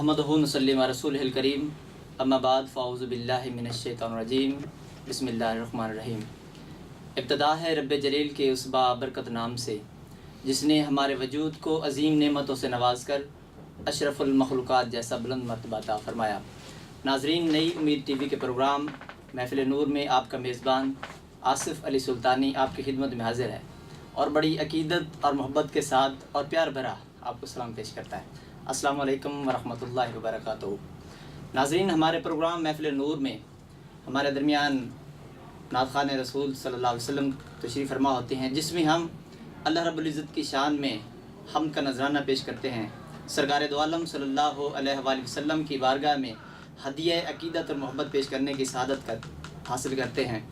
नहमदुहु नसल्ली अला रसूलिहिल करीम अम्मा बाद फ़ाऊज़ु बिल्लाहि मिनश्शैतानिर्रजीम बिस्मिल्लाहिर्रहमानिर्रहीम। इब्तिदा है रब्बे जलील के उस बाबरकत नाम से जिसने हमारे वजूद को अजीम नेमतों से नवाज कर अशरफुल मखलूक़ात जैसा बुलंद मर्तबा अता फ़रमाया। नाज़रीन, नई उम्मीद टीवी के प्रोग्राम महफ़िल नूर में आपका मेज़बान आसिफ़ अली सुल्तानी आपकी खिदमत में हाज़िर है और बड़ी अक़ीदत और मोहब्बत के साथ और प्यार भरा आपको सलाम पेश करता है। अस्सलामु अलैकुम वरहमतुल्लाहि वबरकातुहू। नाज़रीन, हमारे प्रोग्राम महफ़िल नूर में हमारे दरमियान नात-ख़्वान रसूल सल्लल्लाहु अलैहि वसल्लम तशरीफ़ फरमा होते हैं, जिसमें हम अल्लाह रब्बुल इज़्ज़त की शान में हम का नजराना पेश करते हैं। सरकार दो आलम सल्लल्लाहु अलैहि वसल्लम की बारगाह में हदिया अक़ीदत और मोहब्बत पेश करने की सआदत हासिल करते हैं।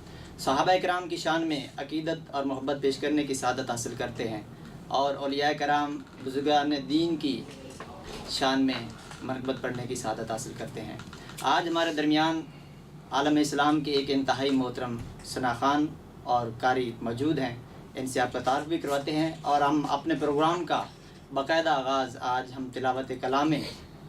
सहाबा कराम की शान में अक़ीदत और मोहब्बत पेश करने की सआदत हासिल करते हैं और औलिया कराम बुज़ुर्गान दीन की शान में मरकबत पढ़ने की सआदत हासिल करते हैं। आज हमारे दरमियान आलम इस्लाम के एक इंतहाई मोहतरम सना खान और कारी मौजूद हैं। इनसे आपका तारुफ भी करवाते हैं और हम अपने प्रोग्राम का बाकायदा आगाज़ आज हम तिलावत कलाम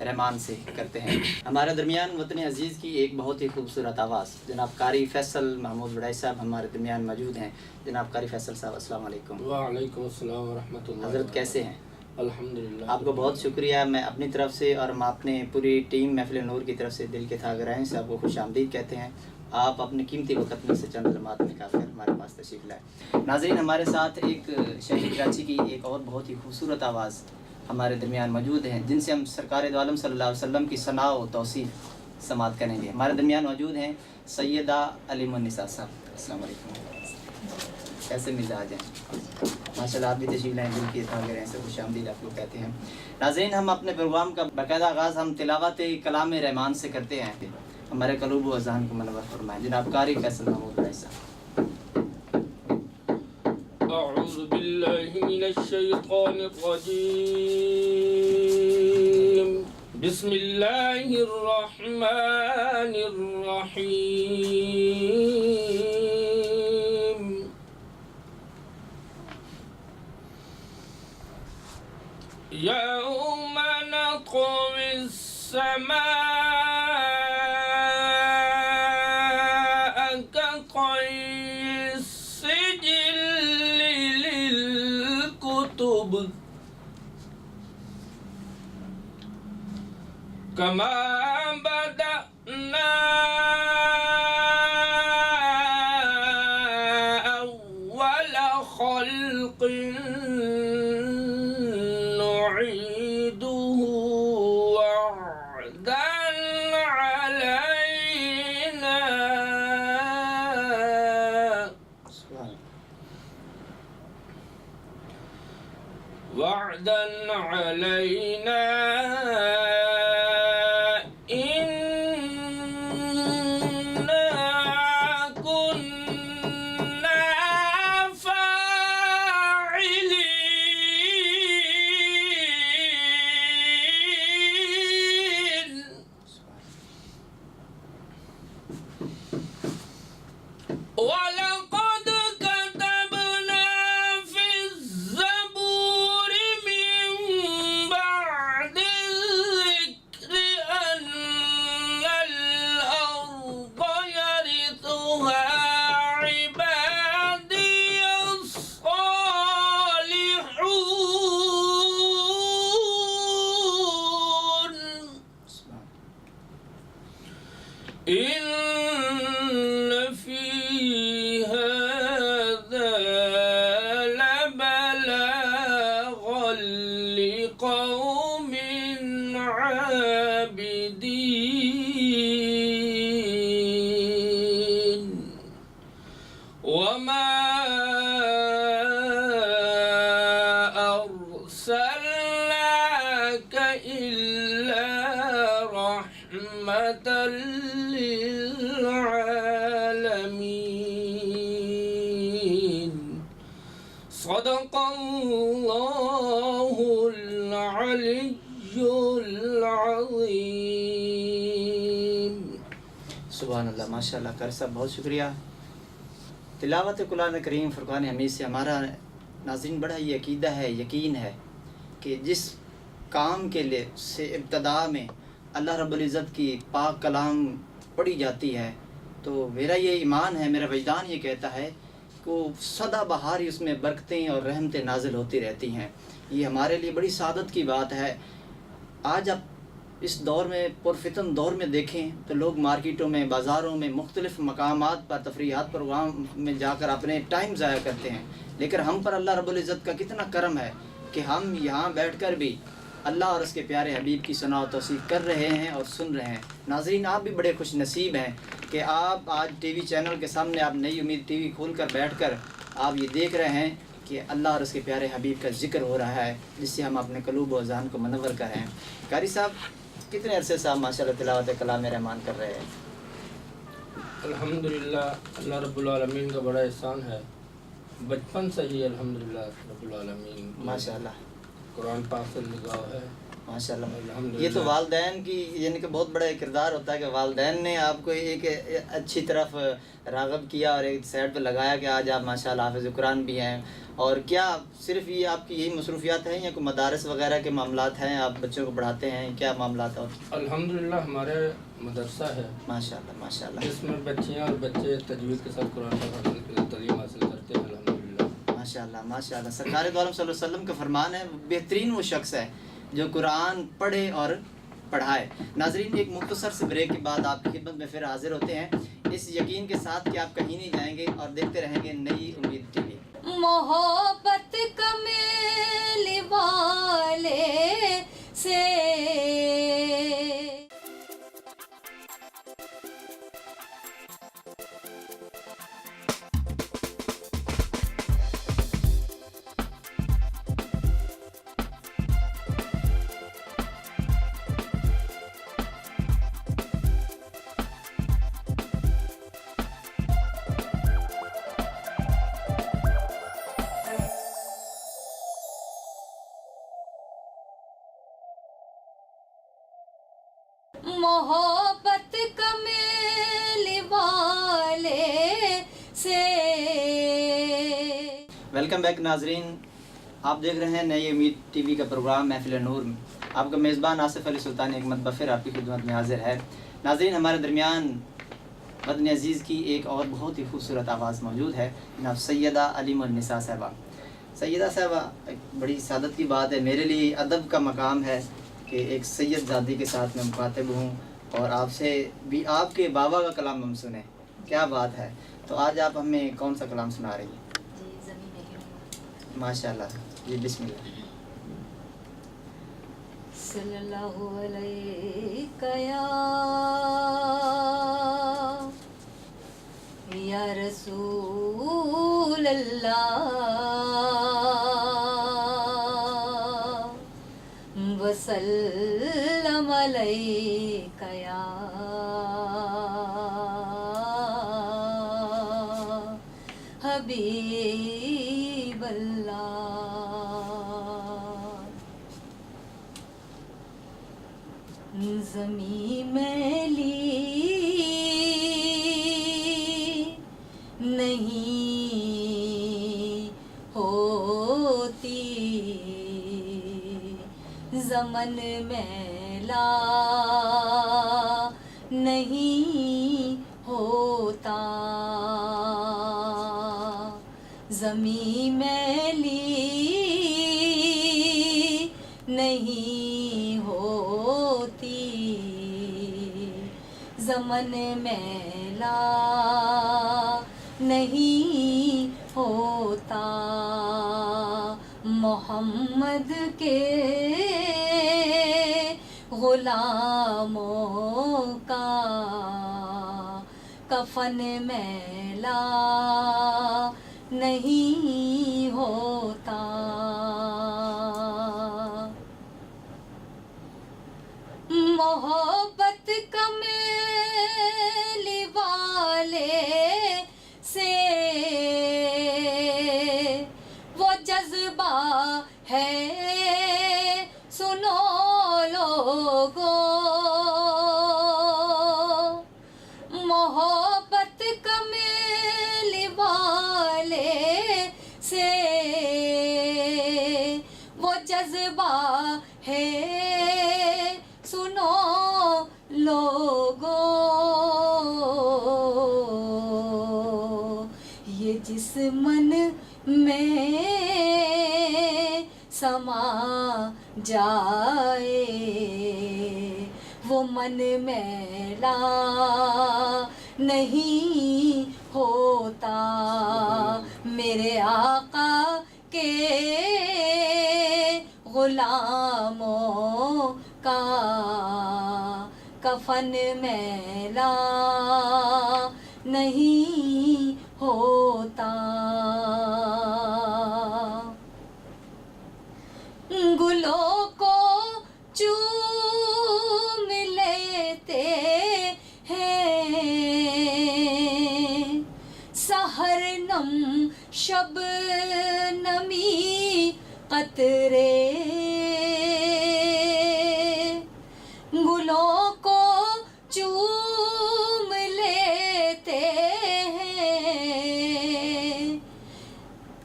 रहमान से करते हैं। हमारे दरमियान वतन अज़ीज़ की एक बहुत ही खूबसूरत आवाज़ जनाब कारी फ़ैसल महमूद बड़ाई साहब हमारे दरमियान मौजूद हैं। जनाब कारी फ़ैसल साहब, अस्सलाम वालेकुम। वालेकुम अस्सलाम व रहमतुल्लाह। हज़रत कैसे हैं? अल्हम्दुलिल्लाह। आपको बहुत शुक्रिया। मैं अपनी तरफ से और हम अपने पूरी टीम महफ़िल नूर की तरफ से दिल के थागराइन से आपको खुशामदीद कहते हैं। आप अपने कीमती वक़्त में से चंद लम्हात निकाल कर हमारे पास तशरीफ़ लाए। नाज़रीन, हमारे साथ एक शहर कराची की एक और बहुत ही खूबसूरत आवाज़ हमारे दरमियान मौजूद हैं, जिनसे हम सरकार दो आलम सल्लल्लाहु अलैहि वसल्लम की सना व तौसीफ़ समात करेंगे। हमारे दरमियान मौजूद हैं सैयदा अलीमुन्निसा साहब। अस्सलाम वालेकुम। कैसे मिजाज हैं? माशाल्लाह, आप भी तशरीफ़ लाएँ, दिल की थागे रहें, से खुशामदीद आप लोग कहते हैं। नाज़रीन, हम अपने प्रोग्राम का बाकायदा आगाज़ हम तिलावत कलाम रहमान से करते हैं। हमारे क़ल्ब व अज़ान को मुनव्वर फरमाएं। जनाब कारी फ़ैसल महमूद बड़ाई साहब। अऊज़ु बिल्लाहि मिनश शैतानिर रजीम। बिस्मिल्लाहिर रहमानिर रहीम। यौमा नत्विस समाअ कत्विस सिजिल्लि लिल कुतुब कमा बदअना अव्वल खल्क़िन नुईदुहु वअदन अलैना वअदन अलैना वलक़द कतबना फ़िज़्ज़बूर मिन बअदिज़्ज़िक्रि अन्नल अर्ज़ यरिथुहा इबादियस सालिहून। इन्न फी हाज़ा लबलागन लिक़ौमिन आबिदीन वमा अर्सलनाका इल्ला रहमतल लिल आलमीन। सदक़ल्लाहुल अलिय्युल अज़ीम। सुभानअल्लाह, माशाल्लाह। कर साहब, बहुत शुक्रिया। तिलावत कुरान करीम फ़ुरक़ान हमीद से हमारा नाज़रीन बड़ा ये अक़ीदा है, यकीन है कि जिस काम के लिए से इब्तदा में अल्लाह रब्बुल इज़्ज़त की पाक कलाम पढ़ी जाती है तो मेरा ये ईमान है, मेरा वजदान ये कहता है कि सदाबहार ही उसमें बरकतें और रहमतें नाजिल होती रहती हैं। ये हमारे लिए बड़ी सादत की बात है। आज आप इस दौर में, पुरफितन दौर में देखें तो लोग मार्केटों में, बाज़ारों में, मुख्तलिफ़ मकामात पर, तफरीहात प्रोग्राम में जाकर अपने टाइम ज़ाया करते हैं, लेकिन हम पर अल्लाह रब्बुल इज़्ज़त का कितना करम है कि हम यहाँ बैठकर भी अल्लाह और उसके प्यारे हबीब की सना और तौसीफ़ कर रहे हैं और सुन रहे हैं। नाज़रीन, आप भी बड़े खुश नसीब हैं कि आप आज टीवी चैनल के सामने, आप नई उम्मीद टीवी खोल कर बैठ कर आप ये देख रहे हैं कि अल्लाह और उसके प्यारे हबीब का ज़िक्र हो रहा है, जिससे हम अपने क़ुलूब व अज़ान को मनव्वर कर रहे हैं। कारी साहब, कितने अरसे से आप माशाअल्लाह तिलावत कलाम रहमान कर रहे हैं? अल्हम्दुलिल्लाह, अल्लाह रब्बुल आलमीन का बड़ा एहसान है। बचपन से ही अल्हम्दुलिल्लाह रब्बुल आलमीन माशाअल्लाह कुरान पाक से लगाव है माशाअल्लाह। ये तो वालदैन की यानी कि बहुत बड़ा किरदार होता है कि वालदैन ने आपको एक अच्छी तरफ राग़ब किया और एक साइड पे लगाया कि आज आप माशाअल्लाह हाफ़िज़ कुरान भी हैं। और क्या सिर्फ ये आपकी यही मसरूफियात हैं या कोई मदारस वगैरह के मामलात हैं, आप बच्चों को पढ़ाते हैं, क्या मामलात हैं? अल्हम्दुलिल्लाह हमारे मदरसा है माशाअल्लाह माशाअल्लाह, जिसमें बच्चियाँ और बच्चे तजवीज़ के साथ कुरान पाक तालीम हासिल करते हैं। अल्हम्दुलिल्लाह माशाअल्लाह माशाअल्लाह। सरकार दो आलम सल्लल्लाहु अलैहि वसल्लम का फरमान है, बेहतरीन वो शख्स है जो कुरान पढ़े और पढ़ाए। नाजरीन, एक मुख्तसर से ब्रेक के बाद आपकी खिदमत में फिर हाजिर होते हैं, इस यकीन के साथ कि आप कहीं नहीं जाएंगे और देखते रहेंगे नई उम्मीद टीवी। मोहब्बत कमेल वाले से मोहब्बत कमेल वाले से। वेलकम बैक नाजरीन, आप देख रहे हैं नई उम्मीद टीवी का प्रोग्राम महफिल नूर में। आपका मेज़बान आसिफ अली सुल्तान एक मरतबा फिर आपकी खिदमत में हाजिर है। नाजरीन, हमारे दरमियान वतन अज़ीज़ की एक और बहुत ही खूबसूरत आवाज़ मौजूद है, जनाब सैयदा अलीमुन्निसा साहबा। सैयदा साहबा, एक बड़ी सादत की बात है, मेरे लिए अदब का मकाम है कि एक सैयद ज़ादी के साथ मैं मुखातिब हूँ और आपसे भी आपके बाबा का कलाम हम सुने। क्या बात है। तो आज आप हमें कौन सा कलाम सुना रही हैं? माशाअल्लाह जी, बिस्मिल्लाह। सल्लल्लाहु अलैहि या रसूल अल्लाह वसल्लम अलैका या हबीब अल्लाह। ज़मीं मैली नहीं होती, ज़मन मैला नहीं होता। ज़मीं मैली नहीं होती, ज़मन मैला नहीं होता। मोहम्मद के ग़ुलामों का कफन मैला नहीं होता। मोहब्बत कमेल वाले से वो जज्बा है, सुनो लोगों। मोहब्बत कमेल वाले से वो जज्बा है, सुनो जिस मन में समा जाए वो मन मैला नहीं होता। मेरे आका के गुलामों का कफन मैला नहीं होता। गुलों को चूम लेते हैं सहर नम शबनमी कतरे। गुलों को चूम लेते हैं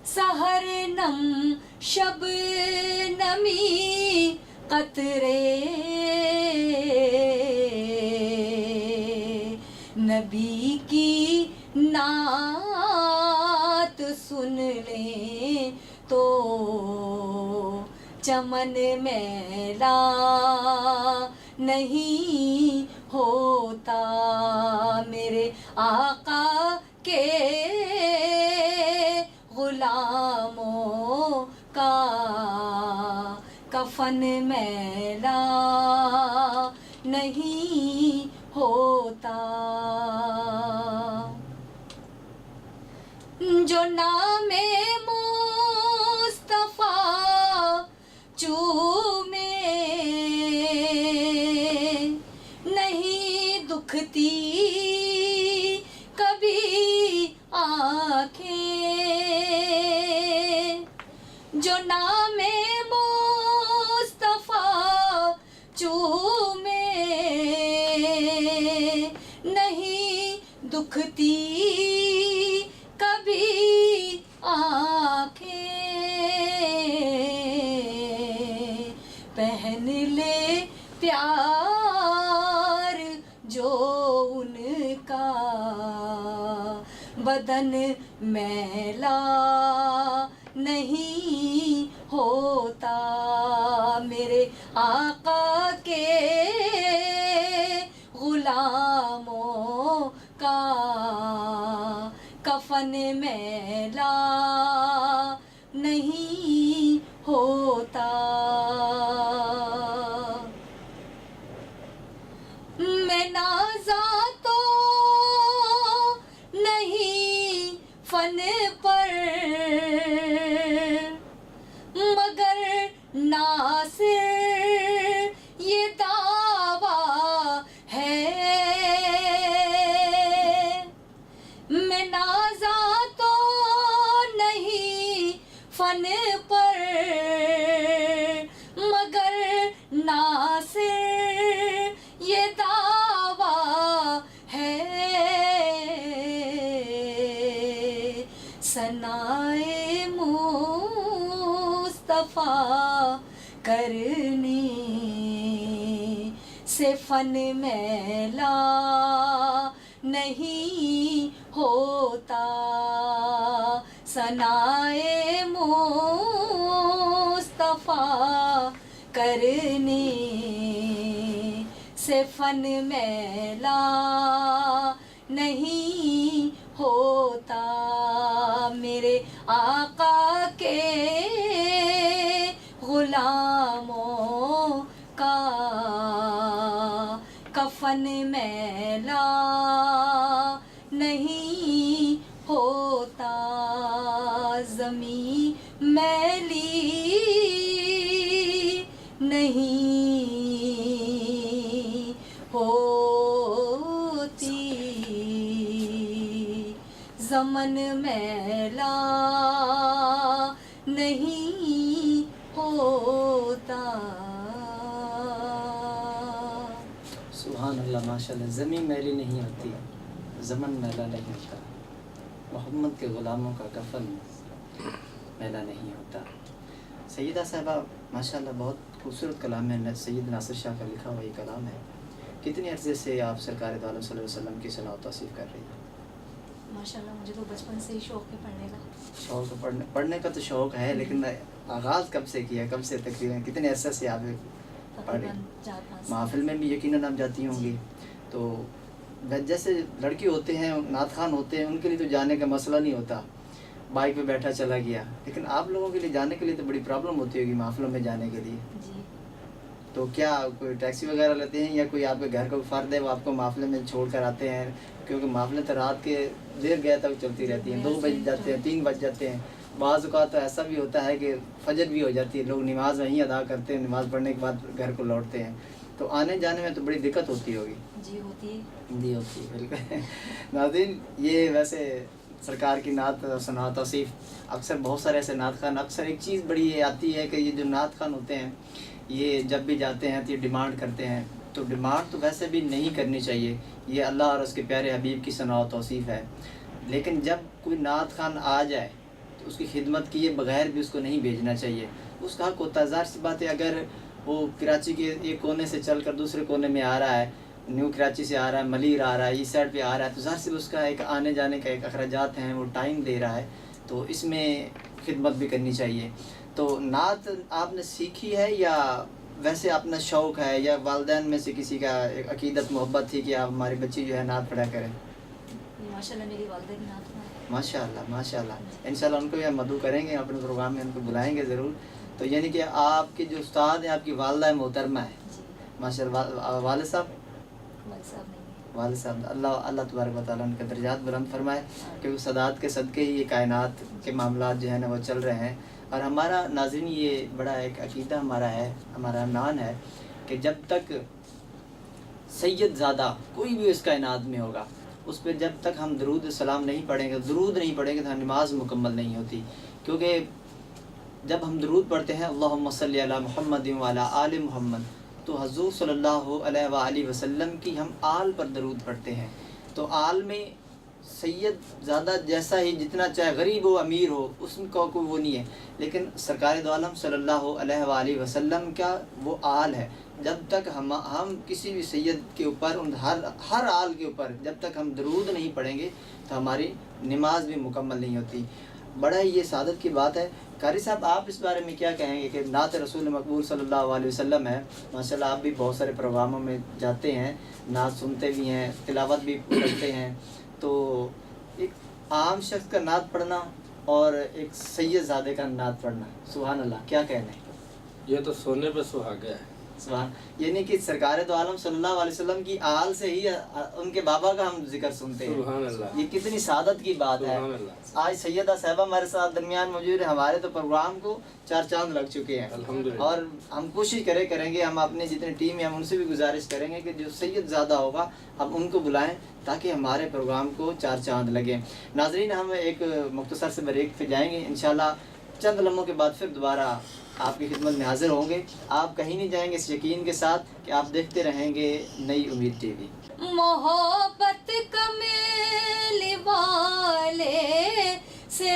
सहर नम शबनमी कतरे। नबी की नात सुन ले तो चमन मैला नहीं होता। मेरे आका के गुलामों का कफन मैला नहीं होता। जो नामे मुस्तफा चूमे नहीं दुखती कभी आँखें। जो नामे मुस्तफा चूमे नहीं दुखती कभी आँखें। पहन ले प्यार जो उनका बदन मैला नहीं होता। मेरे आका के गुलामों का कफन मैला नहीं होता। मैं नाज़ा तो नहीं फन पर मगर नासिर ये दावा है। मैं नाज़ा तो नहीं फन पर मगर नासिर ये दावा है। सनाए मुस्तफा करने से फन मैला नहीं होता। सनाए मुस्तफा करने से फन मैला नहीं होता। मेरे आका के गुलामों का कफन मैला नहीं होता। ज़मीं मैली नहीं होती। ज़मन मैला नहीं होता। सुभान अल्लाह माशाल्लाह। ज़मीन मैली नहीं होती, ज़मन मैला नहीं होता। मोहम्मद के ग़ुलामों का कफन मैला नहीं होता। सैयदा साहिबा माशाल्लाह बहुत खूबसूरत कलाम है। सैयद नासिर शाह का लिखा हुआ ये कलाम है। कितने अर्से से आप सरकार दो आलम सल्लल्लाहु अलैहि वसल्लम की सना और तौसीफ़ कर रही हैं? माशाल्लाह, मुझे तो बचपन से ही शौक है पढ़ने का। शौक तो पढ़ने का तो शौक है, लेकिन आगाज़ कब से किया, कब से तकरीबन कितने अरसे से आप पढ़े? तकरीबन 4-5 महफिल में भी यकीनन आप जाती होंगी। तो जैसे लड़के होते हैं, नात खान होते हैं, उनके लिए तो जाने का मसला नहीं होता, बाइक पे बैठा चला गया। लेकिन आप लोगों के लिए जाने के लिए तो बड़ी प्रॉब्लम होती होगी महफिलों में जाने के लिए। जी। तो क्या कोई टैक्सी वगैरह लेते हैं, या कोई आपके घर का फ़र्द है वो आपको महफिल में छोड़ कर आते हैं? क्योंकि महफिलें तो रात के देर गया तक चलती रहती हैं, 2 बज जाते हैं, 3 बज जाते हैं। बाज़ औक़ात तो ऐसा भी होता है कि फजर भी हो जाती है, लोग नमाज़ वहीं अदा करते हैं, नमाज़ पढ़ने के बाद घर को लौटते हैं। तो आने जाने में तो बड़ी दिक्कत होती होगी। जी होती है। जी होती है, बिल्कुल। नाज़रीन, ये वैसे सरकार की नात सुना तौसीफ़, अक्सर बहुत सारे ऐसे नात खान, अक्सर एक चीज़ बड़ी ये आती है कि ये जो नात खान होते हैं, ये जब भी जाते हैं तो ये डिमांड करते हैं। तो डिमांड तो वैसे भी नहीं करनी चाहिए, ये अल्लाह और उसके प्यारे हबीब की सना तौसीफ़ है। लेकिन जब कोई नात खान आ जाए तो उसकी खिदमत किए बगैर भी उसको नहीं भेजना चाहिए। उसका हक़ होता है। ज़ाहिर सी बात है, अगर वो कराची के एक कोने से चल कर दूसरे कोने में आ रहा है, न्यू कराची से आ रहा है, मलीर आ रहा है, इस साइड पे आ रहा है, तो ज़ाहिर से उसका एक आने जाने का एक अखराजात हैं, वो टाइम दे रहा है, तो इसमें खिदमत भी करनी चाहिए। तो नात आपने सीखी है या वैसे अपना शौक़ है, या वालिदैन में से किसी का एक अकीदत मोहब्बत थी कि आप हमारी बच्ची जो है नात पढ़ा करें? माशाल्लाह, मेरी वालिदा की नात है। माशाल्लाह माशाल्लाह। इंशाल्लाह उनको यह मदू करेंगे, अपने प्रोग्राम में उनको बुलाएंगे ज़रूर। तो यानी कि आपके जो उस्ताद हैं, आपकी वालिदा मोहतरमा है। जी। माशाल्लाह। वालिद साहब? वालिद साहब नहीं है। वालिद साहब, अल्लाह तबारक व तआला उनके दर्जात बुलंद फरमाए, क्योंकि सदात के सदक़े ही ये कायनात के मामलात जो है ना वो चल रहे हैं। और हमारा नाज़रीन ये बड़ा एक अकीदा हमारा है, हमारा ईमान है कि जब तक सैयद ज़ादा कोई भी इस कायनात में होगा, उस पर जब तक हम दरूद सलाम नहीं पढ़ेंगे, दरूद नहीं पढ़ेंगे, तो नमाज मुकम्मल नहीं होती। क्योंकि जब हम दरूद पढ़ते हैं अल्लाहुम्मा सल्ली अला मुहम्मद व अला आले मुहम्मद, तो हुज़ूर सल्लल्लाहु अलैहि वसल्लम की हम आल पर दरूद पढ़ते हैं। तो आल में सैयद ज़्यादा जैसा ही, जितना चाहे गरीब हो अमीर हो, उसका कोई वो नहीं है, लेकिन सरकार दो आलम सल्लल्लाहु अलैहि वसल्लम का वो आल है। जब तक हम किसी भी सैयद के ऊपर, उन हर आल के ऊपर जब तक हम दरूद नहीं पढ़ेंगे, तो हमारी नमाज भी मुकम्मल नहीं होती। बड़ा ही ये सादत की बात है। कारी साहब, आप इस बारे में क्या कहेंगे कि नात रसूल मकबूल सल्लल्लाहु अलैहि वसल्लम है, माशाल्लाह आप भी बहुत सारे प्रोग्रामों में जाते हैं, नात सुनते भी हैं, तिलावत भी करते हैं। तो एक आम शख्स का नात पढ़ना और एक सैयद ज़ादे का नात पढ़ना, सुभान अल्लाह, क्या कहना है? ये तो सोने पे सुहागा है। सुभान, यानी कि सरकार दो आलम सल्लल्लाहु अलैहि वसल्लम की आल से ही उनके बाबा का हम जिक्र सुनते हैं। सुभान अल्लाह, ये कितनी सादत की बात है। सुभान अल्लाह। आज सैयदा साहबा हमारे साथ दरमियान मौजूद है, हमारे तो प्रोग्राम को 4 चांद लग चुके हैं अल्हम्दुलिल्लाह। और हम कोशिश करेंगे, हम अपने जितनी टीम है हम उनसे भी गुजारिश करेंगे कि जो सैयद ज़्यादा होगा हम उनको बुलाएं, ताकि हमारे प्रोग्राम को 4 चांद लगे। नाजरीन, हम एक मुख्तसर से ब्रेक पे जाएंगे, इंशाल्लाह चंद लम्हों के बाद फिर दोबारा आपकी खिदमत में हाजिर होंगे। आप कहीं नहीं जाएंगे, इस यकीन के साथ कि आप देखते रहेंगे नई उम्मीद टीवी। मोहब्बत कमेल वाले से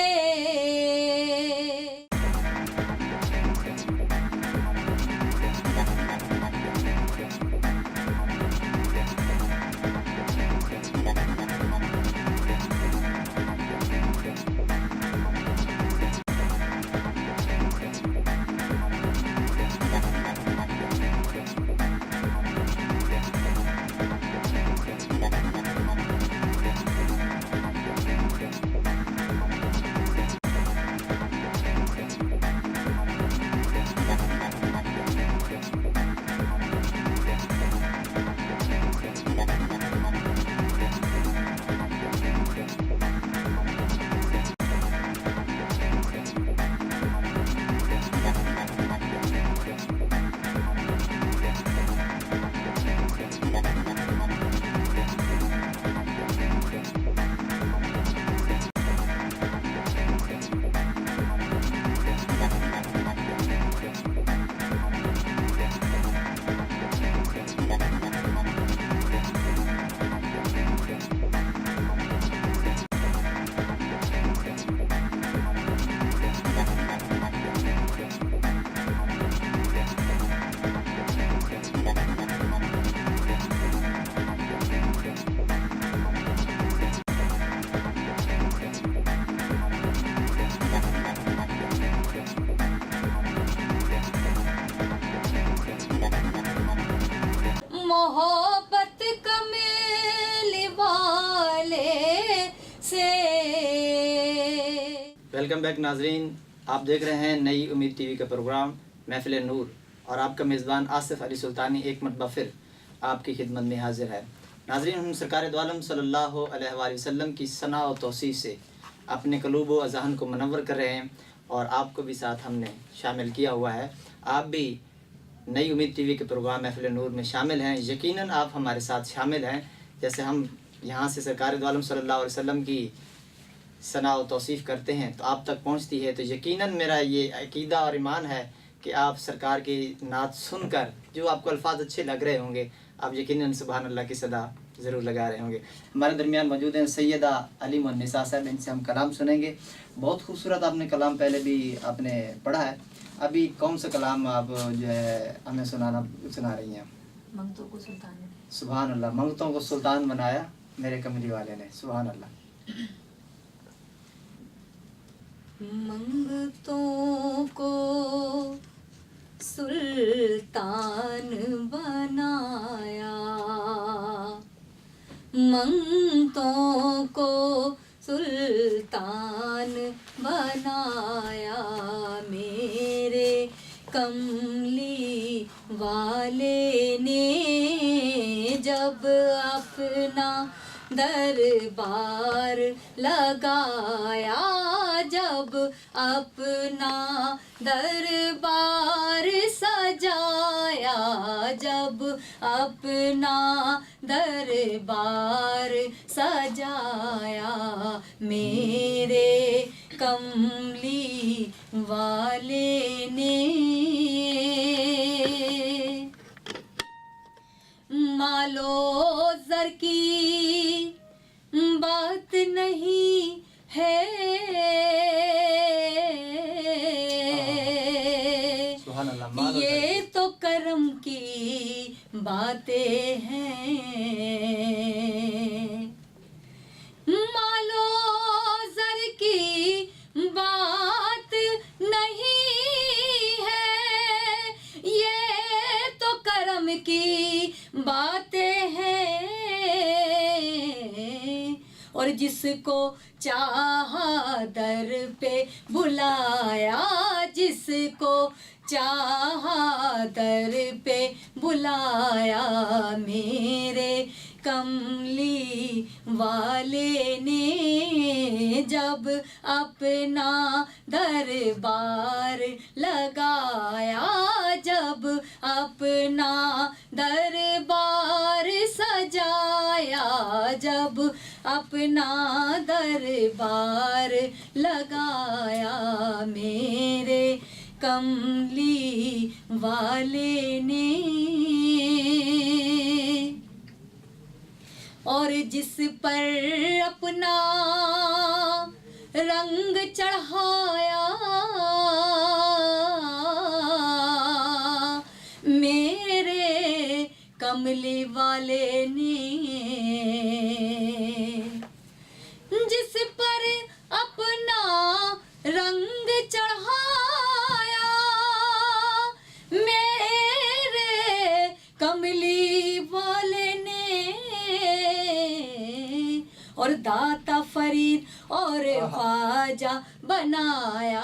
से। वेलकम बैक नाजरीन, आप देख रहे हैं नई उम्मीद टीवी का प्रोग्राम महफिल नूर और आपका मेज़बान आसिफ अली सुल्तानी एक मरतबा फिर आपकी खिदमत में हाजिर है। नाजरीन, हम सरकार दो आलम सल्लल्लाहु अलैहि वसल्लम की सना और तौसीफ़ से अपने कलूब व अज़हन को मुनव्वर कर रहे हैं और आपको भी साथ हमने शामिल किया हुआ है। आप भी नई उम्मीद टीवी के प्रोग्राम महफिल नूर में शामिल हैं। यकीनन आप हमारे साथ शामिल हैं। जैसे हम यहाँ से सरकार दो आलम सल्लल्लाहु अलैहि वसल्लम की सना और तौसीफ़ करते हैं तो आप तक पहुँचती है, तो यकीनन मेरा ये अकीदा और ईमान है कि आप सरकार की नात सुनकर जो आपको अल्फाज अच्छे लग रहे होंगे, आप यकीनन सुभान अल्लाह की सदा ज़रूर लगा रहे होंगे। हमारे दरमियान मौजूद हैं सैयदा अलीम उन्निसा साहब, इनसे हम कलाम सुनेंगे। बहुत खूबसूरत आपने कलाम पहले भी आपने पढ़ा है, अभी कौन सा कलाम आप जो है हमें सुना रही हैं? मंगतों को सुल्तान ने। सुभान अल्लाह, मंगतों को सुल्तान बनाया मेरे कमली वाले ने। सुभान अल्लाह। मंगतों को सुल्तान बनाया, मंगतों को सुल्तान बनाया, मेरे कमली वाले ने जब अपना दरबार लगाया, जब अपना दरबार सजाया, जब अपना दरबार सजाया, मेरे कमली वाले ने मालो ज़र की बात नहीं है, ये तो करम की बातें हैं। मालो ज़र की बात नहीं है, ये तो करम की बातें हैं। और जिसको चाहा दर पे बुलाया, जिसको चाहा दर पे बुलाया, मेरे कमली वाले ने जब अपना दरबार लगाया, जब अपना दरबार सजाया, जब अपना दरबार लगाया, मेरे कमली वाले ने। और जिस पर अपना रंग चढ़ाया, मेरे कमली वाले ने, जिस पर अपना रंग चढ़ाया, मेरे कमली वाले ने। और दाता फरीद और ख्वाजा बनाया,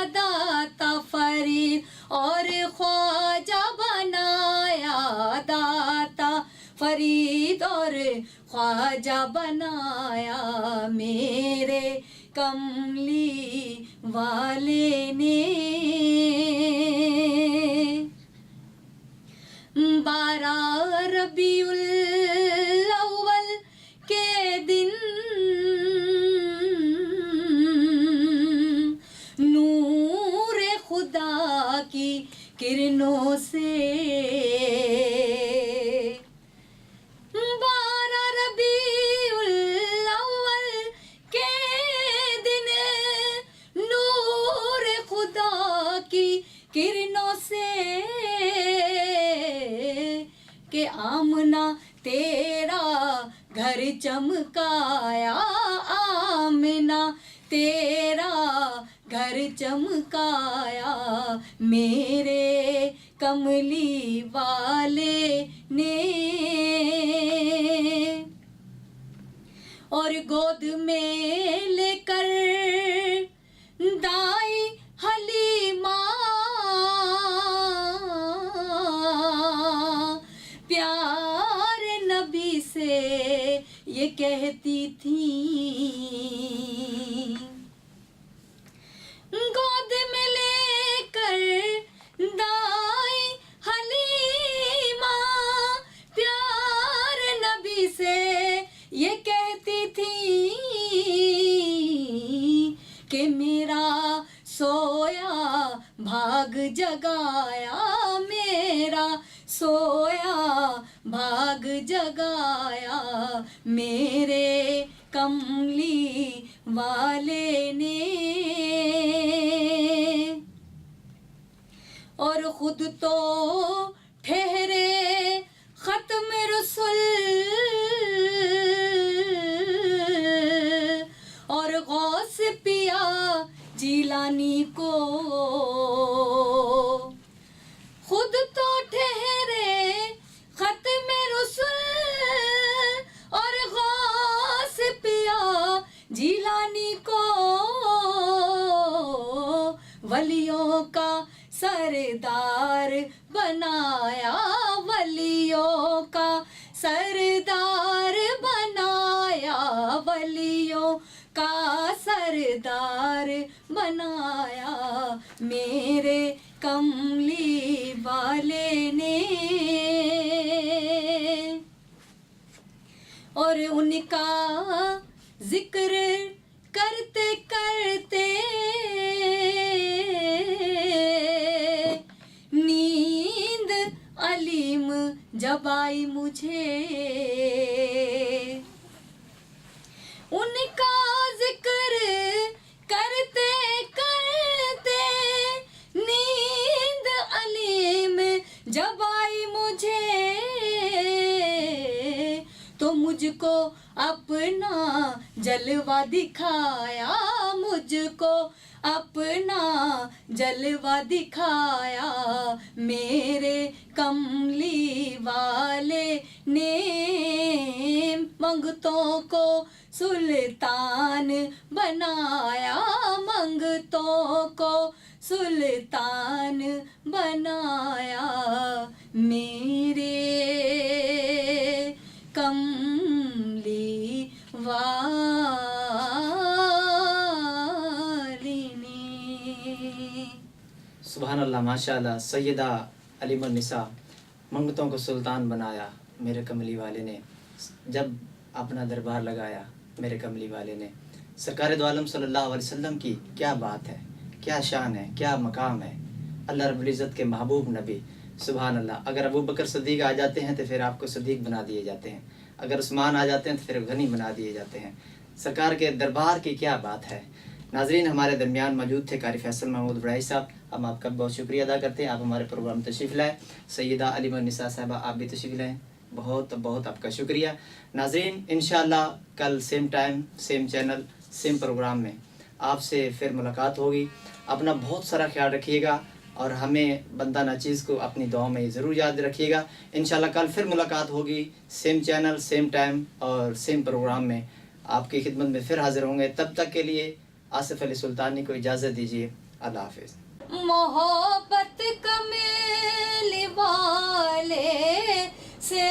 दाता फरीद और ख्वाजा बनाया, दाता फरीद और ख्वाजा बनाया, मेरे कमली वाले ने। 12 रबीउल अव्वल के दिन नूर खुदा की किरणों से, 12 रबीउल अव्वल के दिन नूर खुदा की किरणों से, के आमना तेरा घर चमकाया, आमना तेरा घर चमकाया, मेरे कमली वाले ने। और गोद में जगाया मेरा, सोया भाग जगाया मेरे कमली वाले ने। और खुद तो ठहरे खत्म रसूल और गौस पिया जिलानी को, खुद तो ठहरे खत्म रसूल और गौस पिया जिलानी को, वलियों का सरदार बनाया, वलियों का सरदार बनाया, वलियों का सरदार बनाया मेरे कमली वाले ने। और उनका जिक्र करते करते नींद अलीम जब आई मुझे, उनका जिक्र करते करते नींद अलीम जब आई मुझे, तो मुझको अपना जलवा दिखाया, मुझको अपना जलवा दिखाया मेरे कमली वाले ने। मंगतों को सुल्तान बनाया, मंगतों को सुल्तान बनाया मेरे कमली वाले ने। सुभान अल्लाह, माशाअल्लाह। सैयदा अलीमुन निसा, मंगतों को सुल्तान बनाया मेरे कमली वाले ने, जब अपना दरबार लगाया मेरे कमली वाले ने। सरकार दो आलम सल्लल्लाहु अलैहि वसल्लम की क्या बात है, क्या शान है, क्या मकाम है। अल्लाह रब्बुल इज़्ज़त के महबूब नबी, सुभान अल्लाह। अगर अबू बकर सदीक आ जाते हैं तो फिर आपको सदीक बना दिए जाते हैं, अगर उस्मान आ जाते हैं तो फिर गनी बना दिए जाते हैं। सरकार के दरबार की क्या बात है। नाजरीन, हमारे दरमियान मौजूद थे कारी फैसल महमूद बड़ाई साहब, हम आपका बहुत शुक्रिया अदा करते हैं। आप हमारे प्रोग्राम तशरीफ़ लाए। सैयदा अलीमुन निसा साहबा, आप भी तशरीफ़ लाएँ, बहुत बहुत आपका शुक्रिया। नाजरीन, इंशाअल्लाह कल same time, same channel, same programme में आपसे फिर मुलाकात होगी। अपना बहुत सारा ख्याल रखिएगा और हमें बंदा नाचीज़ को अपनी दुआ में ज़रूर याद रखिएगा। इंशाअल्लाह कल फिर मुलाकात होगी, सेम चैनल, सेम टाइम और सेम प्रोग्राम में आपकी खिदमत में फिर हाजिर होंगे। तब तक के लिए आसिफ अली सुल्तानी को इजाज़त दीजिए। अल्लाह हाफिज़। मोहब्बत कमेल वाले से